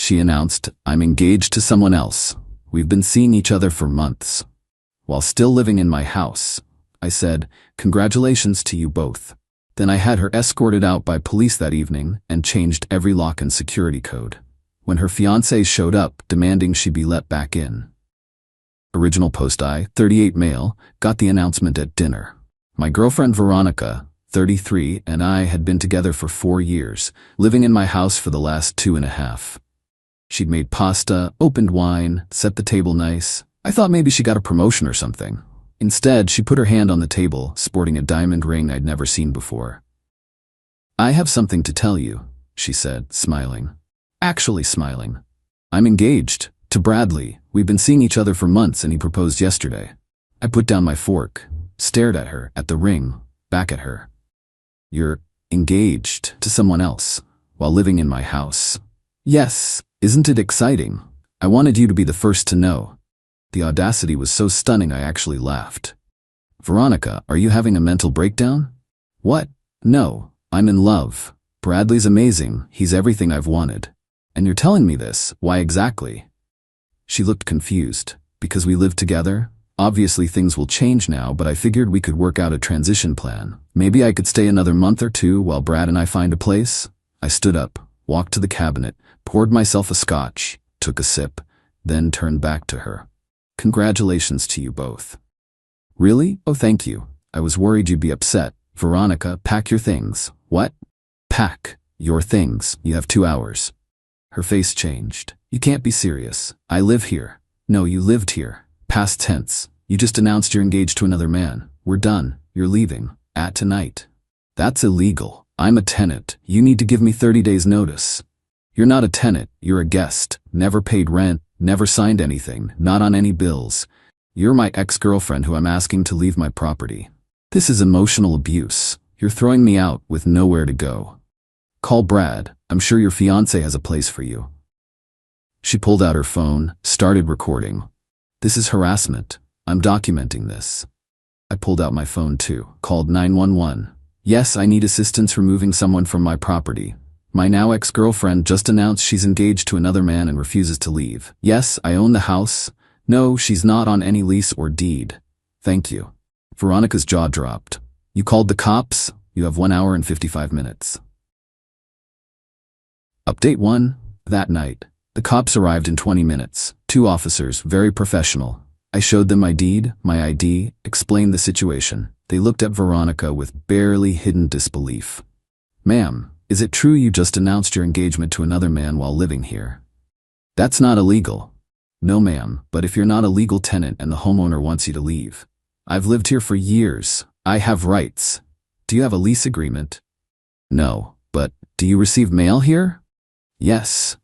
She announced, "I'm engaged to someone else. We've been seeing each other for months." While still living in my house, I said, "Congratulations to you both." Then I had her escorted out by police that evening and changed every lock and security code. When her fiancé showed up, demanding she be let back in. Original post: I, 38 male, got the announcement at dinner. My girlfriend Veronica, 33, and I had been together for 4 years, living in my house for the last 2.5. She'd made pasta, opened wine, set the table nice. I thought maybe she got a promotion or something. Instead, she put her hand on the table, sporting a diamond ring I'd never seen before. "I have something to tell you," she said, smiling. Actually smiling. "I'm engaged to Bradley. We've been seeing each other for months and he proposed yesterday." I put down my fork, stared at her, at the ring, back at her. "You're engaged to someone else while living in my house?" "Yes. Isn't it exciting? I wanted you to be the first to know." The audacity was so stunning I actually laughed. "Veronica, are you having a mental breakdown?" "What? No, I'm in love. Bradley's amazing, he's everything I've wanted." "And you're telling me this, why exactly?" She looked confused. "Because we live together? Obviously things will change now, but I figured we could work out a transition plan. Maybe I could stay another month or 2 while Brad and I find a place." I stood up, walked to the cabinet, poured myself a scotch, took a sip, then turned back to her. "Congratulations to you both." "Really? Oh, thank you. I was worried you'd be upset. Veronica, pack your things." "What?" "Pack your things. You have 2 hours." Her face changed. "You can't be serious. I live here." "No, you lived here. Past tense. You just announced you're engaged to another man. We're done. You're leaving. At tonight." "That's illegal. I'm a tenant. You need to give me 30 days notice." "You're not a tenant. You're a guest. Never paid rent. Never signed anything. Not on any bills. You're my ex-girlfriend who I'm asking to leave my property. This is emotional abuse. You're throwing me out with nowhere to go. Call Brad. I'm sure your fiancé has a place for you." She pulled out her phone, started recording. "This is harassment. I'm documenting this." I pulled out my phone too, called 911. "Yes, I need assistance removing someone from my property. My now ex-girlfriend just announced she's engaged to another man and refuses to leave. Yes, I own the house. No, she's not on any lease or deed. Thank you." Veronica's jaw dropped. "You called the cops? You have 1 hour and 55 minutes. Update 1. That night, the cops arrived in 20 minutes. 2 officers, very professional. I showed them my deed, my ID, explained the situation. They looked at Veronica with barely hidden disbelief. "Ma'am, is it true you just announced your engagement to another man while living here?" "That's not illegal." "No, ma'am, but if you're not a legal tenant and the homeowner wants you to leave." "I've lived here for years. I have rights." "Do you have a lease agreement?" "No, but do you receive mail here?" "Yes."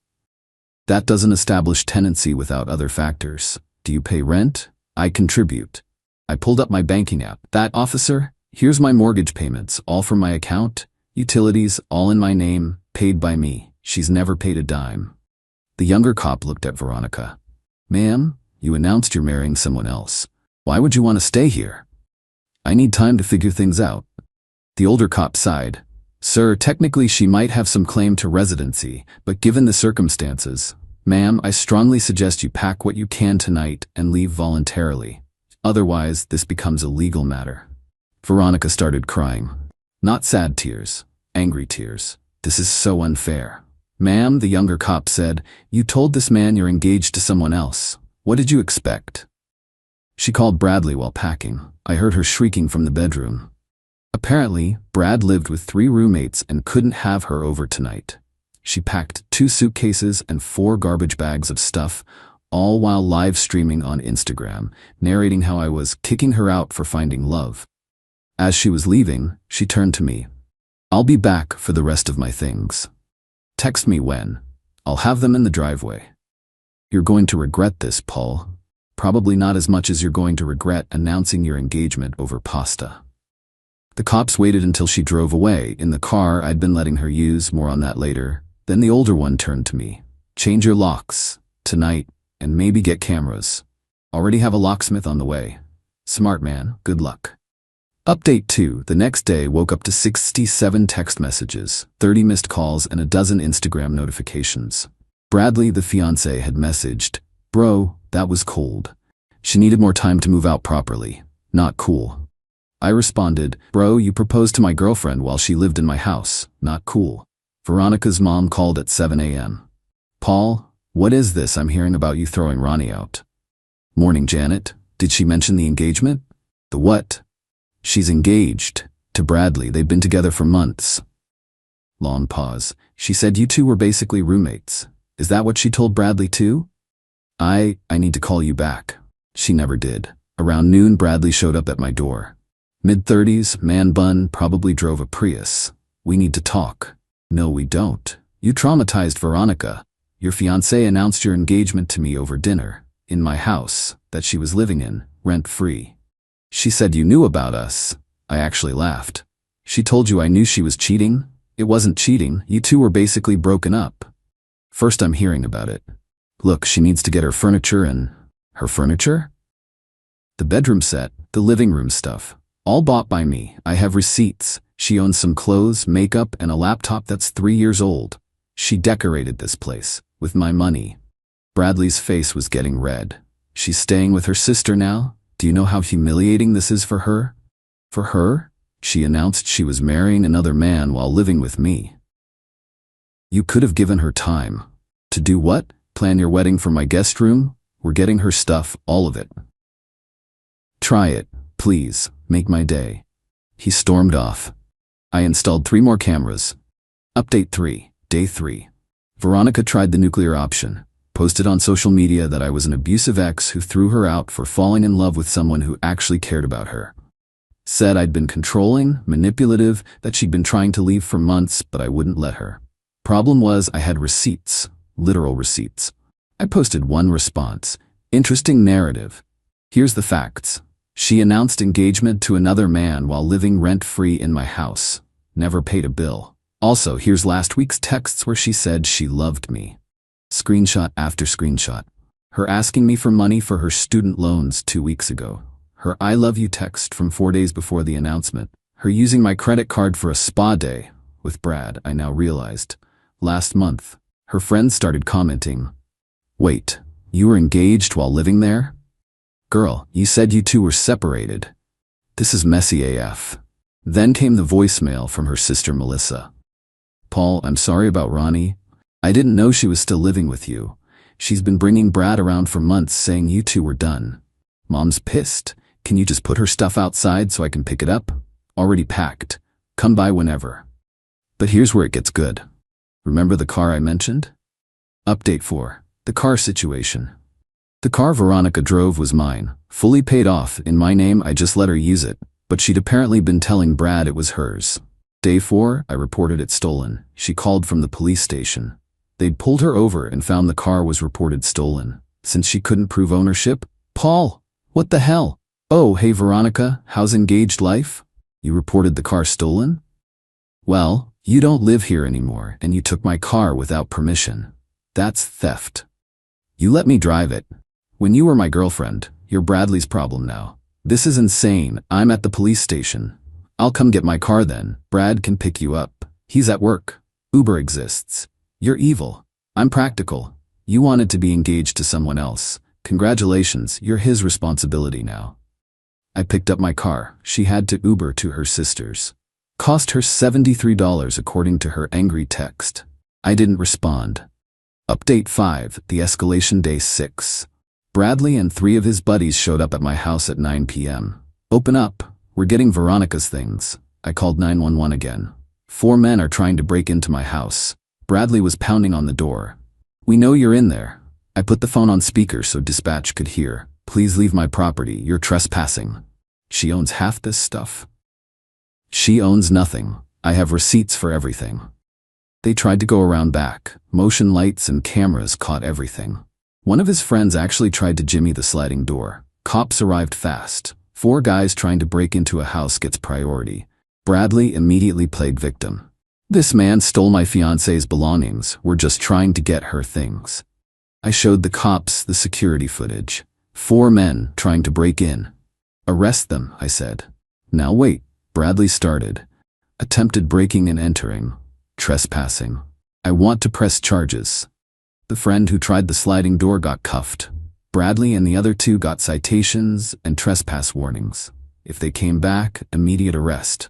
"That doesn't establish tenancy without other factors. Do you pay rent?" "I contribute." I pulled up my banking app. "That, officer? Here's my mortgage payments, all from my account. Utilities, all in my name, paid by me. She's never paid a dime." The younger cop looked at Veronica. "Ma'am, you announced you're marrying someone else. Why would you want to stay here?" "I need time to figure things out." The older cop sighed. "Sir, technically she might have some claim to residency, but given the circumstances, ma'am, I strongly suggest you pack what you can tonight and leave voluntarily. Otherwise, this becomes a legal matter." Veronica started crying. Not sad tears, angry tears. "This is so unfair." "Ma'am," the younger cop said, "you told this man you're engaged to someone else. What did you expect?" She called Bradley while packing. I heard her shrieking from the bedroom. Apparently, Brad lived with 3 roommates and couldn't have her over tonight. She packed 2 suitcases and 4 garbage bags of stuff, all while live streaming on Instagram, narrating how I was kicking her out for finding love. As she was leaving, she turned to me. "I'll be back for the rest of my things. Text me when. I'll have them in the driveway." "You're going to regret this, Paul. Probably not as much as you're going to regret announcing your engagement over pasta." The cops waited until she drove away in the car I'd been letting her use, more on that later. Then the older one turned to me. "Change your locks, tonight, and maybe get cameras. Already have a locksmith on the way. Smart man, good luck." Update 2. The next day woke up to 67 text messages, 30 missed calls, and a dozen Instagram notifications. Bradley, the fiancé, had messaged, "Bro, that was cold. She needed more time to move out properly. Not cool." I responded, "Bro, you proposed to my girlfriend while she lived in my house. Not cool." Veronica's mom called at 7 a.m. "Paul, what is this I'm hearing about you throwing Ronnie out?" "Morning, Janet. Did she mention the engagement?" "The what?" "She's engaged. To Bradley. They've been together for months." Long pause. "She said you two were basically roommates. Is that what she told Bradley too?" I need to call you back." She never did. Around noon, Bradley showed up at my door. Mid-30s, man bun, probably drove a Prius. "We need to talk." "No, we don't. You traumatized Veronica. Your fiancé announced your engagement to me over dinner, in my house, that she was living in, rent-free. She said you knew about us." I actually laughed. "She told you I knew she was cheating?" "It wasn't cheating. You two were basically broken up." "First I'm hearing about it. Look, she needs to get her furniture and..." "Her furniture?" "The bedroom set, the living room stuff. All bought by me. I have receipts. She owns some clothes, makeup, and a laptop that's 3 years old. She decorated this place, with my money." Bradley's face was getting red. "She's staying with her sister now? Do you know how humiliating this is for her?" "For her? She announced she was marrying another man while living with me." "You could have given her time." "To do what? Plan your wedding from my guest room? We're getting her stuff, all of it." "Try it, please. Make my day." He stormed off. I installed 3 more cameras. Update 3, Day 3. Veronica tried the nuclear option, posted on social media that I was an abusive ex who threw her out for falling in love with someone who actually cared about her. Said I'd been controlling, manipulative, that she'd been trying to leave for months, but I wouldn't let her. Problem was I had receipts, literal receipts. I posted one response. "Interesting narrative. Here's the facts. She announced engagement to another man while living rent-free in my house. Never paid a bill. Also, here's last week's texts where she said she loved me." Screenshot after screenshot. Her asking me for money for her student loans 2 weeks ago. Her "I love you" text from 4 days before the announcement. Her using my credit card for a spa day with Brad, I now realized. Last month, her friends started commenting, "Wait, you were engaged while living there? Girl, you said you two were separated. This is messy AF." Then came the voicemail from her sister Melissa. "Paul, I'm sorry about Ronnie. I didn't know she was still living with you. She's been bringing Brad around for months saying you two were done. Mom's pissed. Can you just put her stuff outside so I can pick it up? Already packed. Come by whenever." But here's where it gets good. Remember the car I mentioned? Update 4. The car situation. The car Veronica drove was mine, fully paid off, in my name. I just let her use it, but she'd apparently been telling Brad it was hers. Day 4, I reported it stolen. She called from the police station. They'd pulled her over and found the car was reported stolen. Since she couldn't prove ownership, "Paul, what the hell? Oh, hey Veronica, how's engaged life? You reported the car stolen? Well, you don't live here anymore and you took my car without permission. That's theft. You let me drive it. When you were my girlfriend, you're Bradley's problem now. This is insane. I'm at the police station. I'll come get my car then. Brad can pick you up. He's at work. Uber exists. You're evil. I'm practical. You wanted to be engaged to someone else. Congratulations, you're his responsibility now." I picked up my car. She had to Uber to her sister's. Cost her $73 according to her angry text. I didn't respond. Update 5, the escalation. Day 6. Bradley and 3 of his buddies showed up at my house at 9 p.m. "Open up. We're getting Veronica's things." I called 911 again. 4 men are trying to break into my house. Bradley was pounding on the door. "We know you're in there." I put the phone on speaker so dispatch could hear. "Please leave my property. You're trespassing." "She owns half this stuff." "She owns nothing. I have receipts for everything." They tried to go around back. Motion lights and cameras caught everything. One of his friends actually tried to jimmy the sliding door. Cops arrived fast. 4 guys trying to break into a house gets priority. Bradley immediately played victim. "This man stole my fiancé's belongings. We're just trying to get her things." I showed the cops the security footage. 4 men trying to break in. "Arrest them," I said. "Now wait." Bradley started. "Attempted breaking and entering. Trespassing. I want to press charges." The friend who tried the sliding door got cuffed. Bradley and the other two got citations and trespass warnings. If they came back, immediate arrest.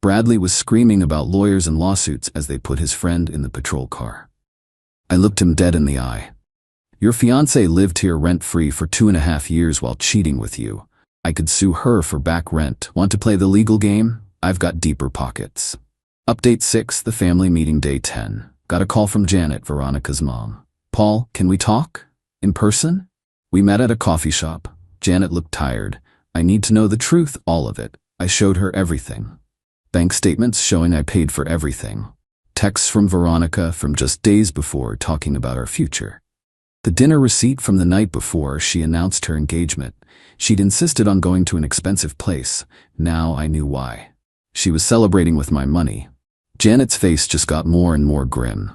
Bradley was screaming about lawyers and lawsuits as they put his friend in the patrol car. I looked him dead in the eye. Your fiancée lived here rent-free for 2.5 years while cheating with you. I could sue her for back rent. Want to play the legal game? I've got deeper pockets. Update 6, the family meeting day 10. Got a call from Janet, Veronica's mom. Paul, can we talk? In person? We met at a coffee shop. Janet looked tired. I need to know the truth, all of it. I showed her everything. Bank statements showing I paid for everything. Texts from Veronica from just days before talking about our future. The dinner receipt from the night before she announced her engagement. She'd insisted on going to an expensive place. Now I knew why. She was celebrating with my money. Janet's face just got more and more grim.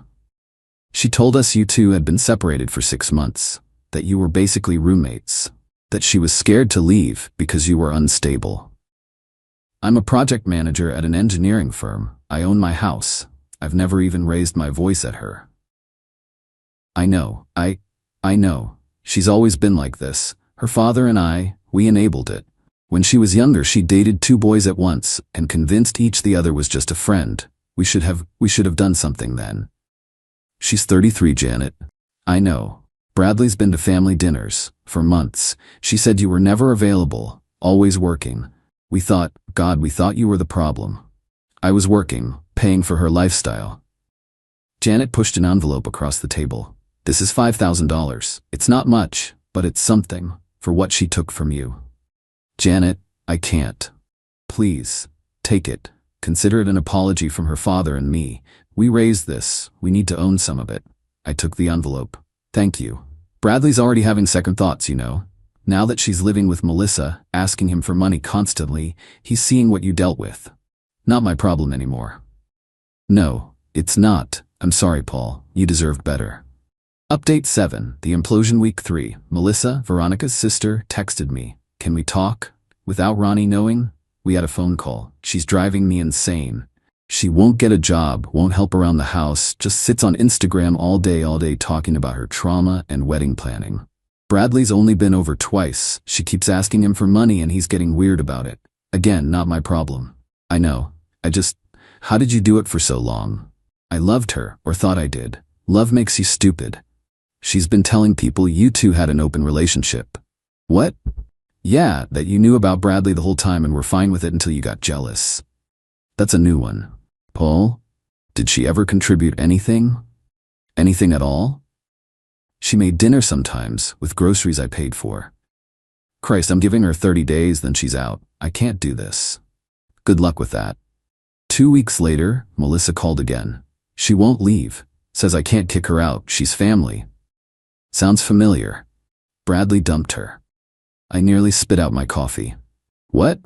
She told us you two had been separated for 6 months, that you were basically roommates, that she was scared to leave because you were unstable. I'm a project manager at an engineering firm. I own my house. I've never even raised my voice at her. I know. I know. She's always been like this. Her father and we enabled it. When she was younger, she dated 2 boys at once and convinced each the other was just a friend. We should have done something then. She's 33, Janet. I know. Bradley's been to family dinners for months. She said you were never available, always working. We thought you were the problem. I was working, paying for her lifestyle. Janet pushed an envelope across the table. This is $5,000. It's not much, but it's something for what she took from you. Janet, I can't. Please, take it. Consider it an apology from her father and me. We raised this. We need to own some of it. I took the envelope. Thank you. Bradley's already having second thoughts, you know. Now that she's living with Melissa, asking him for money constantly, he's seeing what you dealt with. Not my problem anymore. No, it's not. I'm sorry, Paul. You deserved better. Update 7, the implosion week 3. Melissa, Veronica's sister, texted me. Can we talk? Without Ronnie knowing? We had a phone call. She's driving me insane. She won't get a job, won't help around the house, just sits on Instagram all day talking about her trauma and wedding planning. Bradley's only been over twice. She keeps asking him for money and he's getting weird about it. Again, not my problem. I know. How did you do it for so long? I loved her, or thought I did. Love makes you stupid. She's been telling people you two had an open relationship. What? Yeah, that you knew about Bradley the whole time and were fine with it until you got jealous. That's a new one. Paul? Did she ever contribute anything? Anything at all? She made dinner sometimes, with groceries I paid for. Christ, I'm giving her 30 days, then she's out. I can't do this. Good luck with that. 2 weeks later, Melissa called again. She won't leave. Says I can't kick her out. She's family. Sounds familiar. Bradley dumped her. I nearly spit out my coffee. What?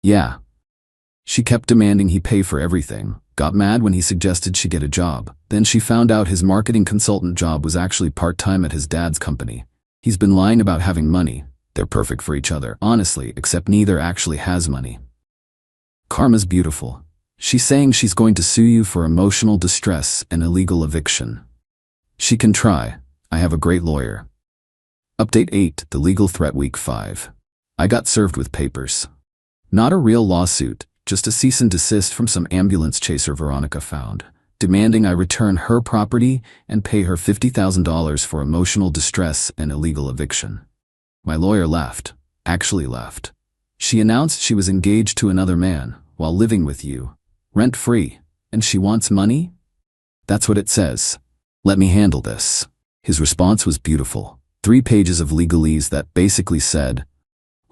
Yeah. She kept demanding he pay for everything. Got mad when he suggested she get a job. Then she found out his marketing consultant job was actually part-time at his dad's company. He's been lying about having money. They're perfect for each other, honestly, except neither actually has money. Karma's beautiful. She's saying she's going to sue you for emotional distress and illegal eviction. She can try. I have a great lawyer. Update 8, the legal threat week 5. I got served with papers. Not a real lawsuit, just a cease and desist from some ambulance chaser Veronica found, demanding I return her property and pay her $50,000 for emotional distress and illegal eviction. My lawyer left. Actually left. She announced she was engaged to another man while living with you, rent-free, and she wants money? That's what it says. Let me handle this. His response was beautiful. 3 pages of legalese that basically said,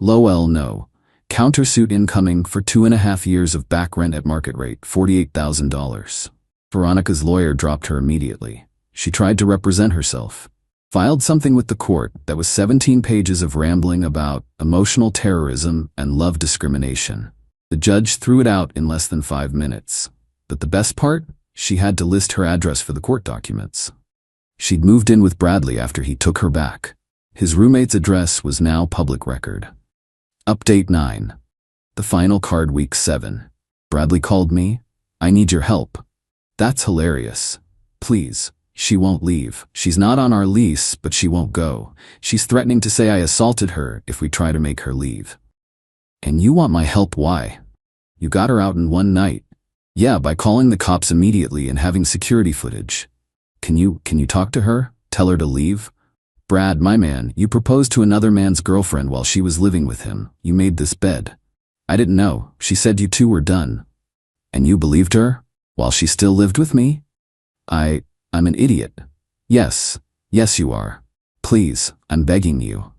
"Lol, no. Countersuit incoming for 2.5 years of back rent at market rate, $48,000. Veronica's lawyer dropped her immediately. She tried to represent herself. Filed something with the court that was 17 pages of rambling about emotional terrorism and love discrimination. The judge threw it out in less than 5 minutes. But the best part? She had to list her address for the court documents. She'd moved in with Bradley after he took her back. His roommate's address was now public record. Update 9. The final card week 7. Bradley called me. I need your help. That's hilarious. Please. She won't leave. She's not on our lease, but she won't go. She's threatening to say I assaulted her if we try to make her leave. And you want my help? Why? You got her out in one night. Yeah, by calling the cops immediately and having security footage. Can you talk to her? Tell her to leave? Brad, my man, you proposed to another man's girlfriend while she was living with him. You made this bed. I didn't know. She said you two were done. And you believed her? While she still lived with me? I'm an idiot. Yes you are. Please, I'm begging you.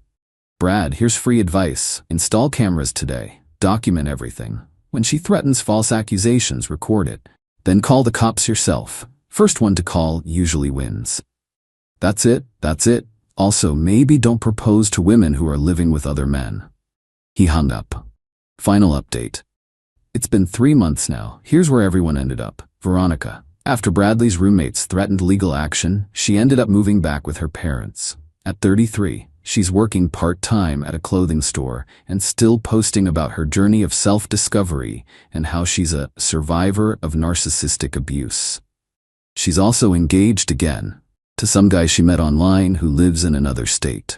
Brad, here's free advice. Install cameras today. Document everything. When she threatens false accusations, record it. Then call the cops yourself. First one to call usually wins. That's it. Also, maybe don't propose to women who are living with other men. He hung up. Final update. It's been 3 months now. Here's where everyone ended up. Veronica. After Bradley's roommates threatened legal action, she ended up moving back with her parents. At 33, she's working part-time at a clothing store and still posting about her journey of self-discovery and how she's a survivor of narcissistic abuse. She's also engaged again to some guy she met online who lives in another state.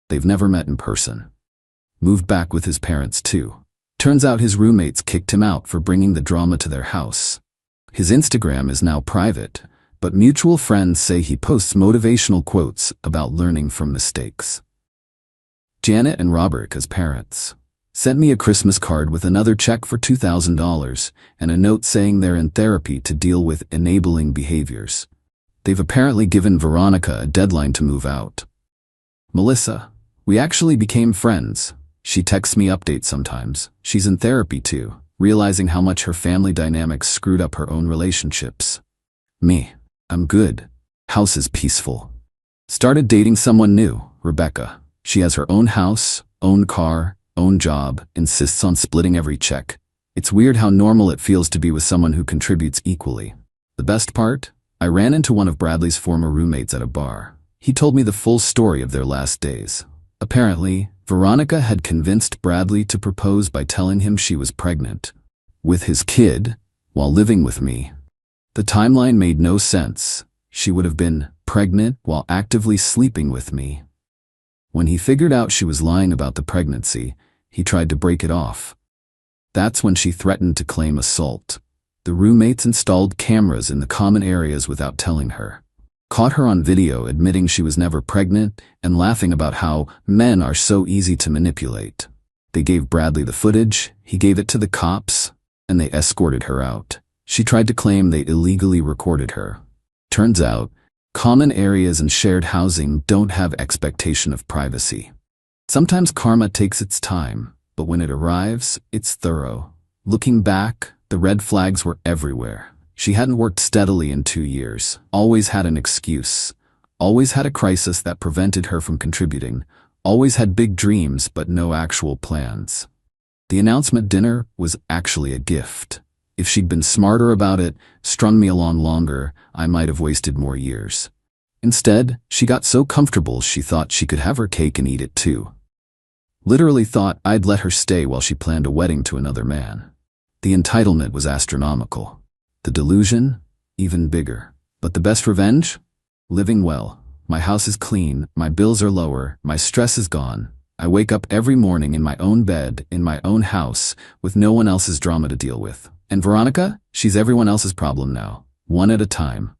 They've never met in person. Moved back with his parents too. Turns out his roommates kicked him out for bringing the drama to their house. His Instagram is now private, but mutual friends say he posts motivational quotes about learning from mistakes. Janet and Robert, as parents, sent me a Christmas card with another check for $2,000 and a note saying they're in therapy to deal with enabling behaviors. They've apparently given Veronica a deadline to move out. Melissa, we actually became friends. She texts me updates sometimes. She's in therapy too, realizing how much her family dynamics screwed up her own relationships. Me, I'm good. House is peaceful. Started dating someone new, Rebecca. She has her own house, own car, own job, insists on splitting every check. It's weird how normal it feels to be with someone who contributes equally. The best part? I ran into one of Bradley's former roommates at a bar. He told me the full story of their last days. Apparently, Veronica had convinced Bradley to propose by telling him she was pregnant with his kid while living with me. The timeline made no sense. She would have been pregnant while actively sleeping with me. When he figured out she was lying about the pregnancy, he tried to break it off. That's when she threatened to claim assault. The roommates installed cameras in the common areas without telling her. Caught her on video admitting she was never pregnant and laughing about how men are so easy to manipulate. They gave Bradley the footage, he gave it to the cops, and they escorted her out. She tried to claim they illegally recorded her. Turns out, common areas and shared housing don't have expectation of privacy. Sometimes karma takes its time, but when it arrives, it's thorough. Looking back, the red flags were everywhere. She hadn't worked steadily in 2 years, always had an excuse, always had a crisis that prevented her from contributing, always had big dreams but no actual plans. The announcement dinner was actually a gift. If she'd been smarter about it, strung me along longer, I might have wasted more years. Instead, she got so comfortable she thought she could have her cake and eat it too. Literally thought I'd let her stay while she planned a wedding to another man. The entitlement was astronomical. The delusion, even bigger. But the best revenge? Living well. My house is clean, my bills are lower, my stress is gone. I wake up every morning in my own bed, in my own house, with no one else's drama to deal with. And Veronica? She's everyone else's problem now, one at a time.